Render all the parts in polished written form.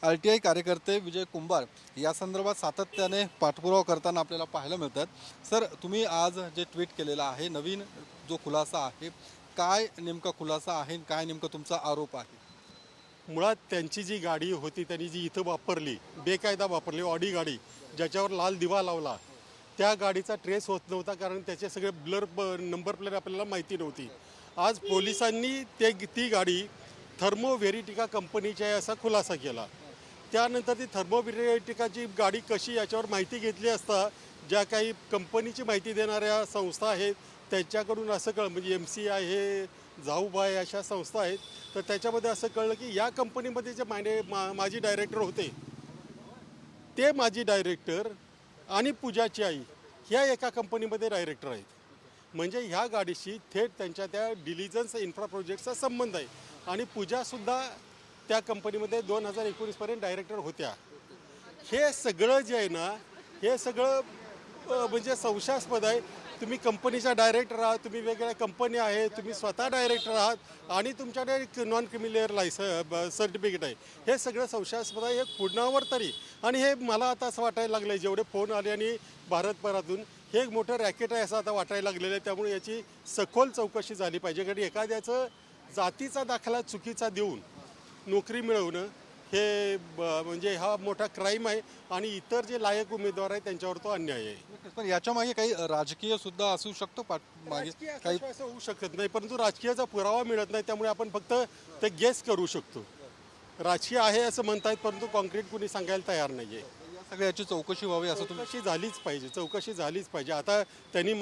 RTI कार्यकर्ते विजय कुंभार या संदर्भात सातत्याने पाठपुरावा करताना आपल्याला पाहायला मिळतात। सर, तुम्ही आज जे ट्विट केलेलं आहे, नवीन जो खुलासा आहे, काय नेमका खुलासा आहे, काय नेमका तुमचा आरोप आहे? मुळात त्यांची जी गाडी होती त्यांनी जी इथं वापरली, बेकायदा वापरली ऑडी गाडी, ज्याच्यावर लाल दिवा लावला, त्या गाडीचा ट्रेस होत नव्हता कारण त्याचे सगळे नंबर प्लेट आपल्याला माहिती नव्हती। आज पोलिसांनी ती गाडी थर्मो व्हेरिटिका कंपनीची आहे असा खुलासा केला। त्यानंतर ती थर्मो व्हेरिटिकाची गाडी कशी याच्यावर माहिती घेतली असता ज्या काही कंपनीची माहिती देणाऱ्या संस्था आहेत त्यांच्याकडून असं कळलं, म्हणजे MC आहे, जाऊबाई अशा संस्था आहेत, तर त्याच्यामध्ये असं कळलं की या कंपनीमध्ये जे माजी डायरेक्टर होते ते माजी डायरेक्टर आणि पूजाची आई ह्या एका कंपनीमध्ये डायरेक्टर आहेत। म्हणजे ह्या गाडीशी थेट त्यांच्या त्या डिलिजन्स इन्फ्रा प्रोजेक्टचा संबंध आहे आणि पूजासुद्धा त्या कंपनीमध्ये 2019 पर्यंत डायरेक्टर होत्या। हे सगळं जे आहे ना, हे सगळं म्हणजे संशयास्पद आहे। तुम्ही कंपनीचा डायरेक्टर आहात, तुम्ही वेगवेगळ्या कंपनी आहे, तुम्ही स्वतः डायरेक्टर आहात आणि तुमच्याकडे नॉन क्रिमिनल सर्टिफिकेट आहे, हे सगळं संशयास्पद आहे। हे कुणावर तरी, आणि हे मला आता असं वाटायला लागलं आहे, जेवढे फोन आले आणि भारतभरातून हे एक मोठं रॅकेट आहे असं आता वाटायला लागलेलं आहे। त्यामुळे याची सखोल चौकशी झाली पाहिजे, कारण एखाद्याचं जातीचा दाखला चुकीचा देऊन नोकरी मिळवणं हे म्हणजे हा मोठा क्राईम आहे आणि इतर जे लायक उमेदवार आहेत त्यांच्यावर तो अन्याय आहे। पण याच्या मागे काही राजकीय सुद्धा असू शकतो, राजकीय असं होऊ शकत नाही, परंतु राजकीयाचा पुरावा मिळत नाही, त्यामुळे आपण फक्त ते गेस करू शकतो। राजकीय आहे असं म्हणतायत, परंतु कॉन्क्रीट कुणी सांगायला तयार नाही आहे। सगळ्याची चौकशी व्हावी असं तुम्ही? चौकशी झालीच पाहिजे। आता त्यांनी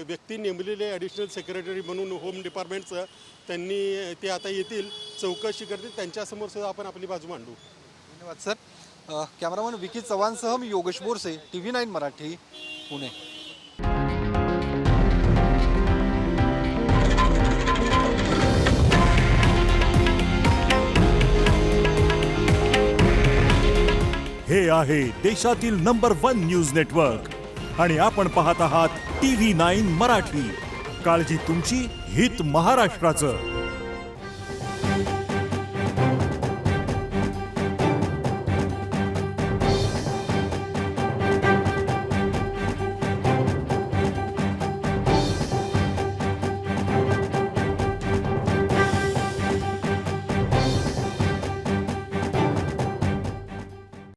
व्यक्ती नेमलेले ॲडिशनल सेक्रेटरी म्हणून होम डिपार्टमेंटचं, त्यांनी ते आता येतील, चौकशी करतील, त्यांच्यासमोर सुद्धा आपण आपली बाजू मांडू। धन्यवाद सर। कॅमेरामन विकी चव्हाणसह मी योगेश बोरसे, TV9 मराठी, पुणे। हे आहे देशातील नंबर 1 न्यूज नेटवर्क आणि आपण पाहत आहात TV9 मराठी। काळजी तुमची, हित महाराष्ट्राचं।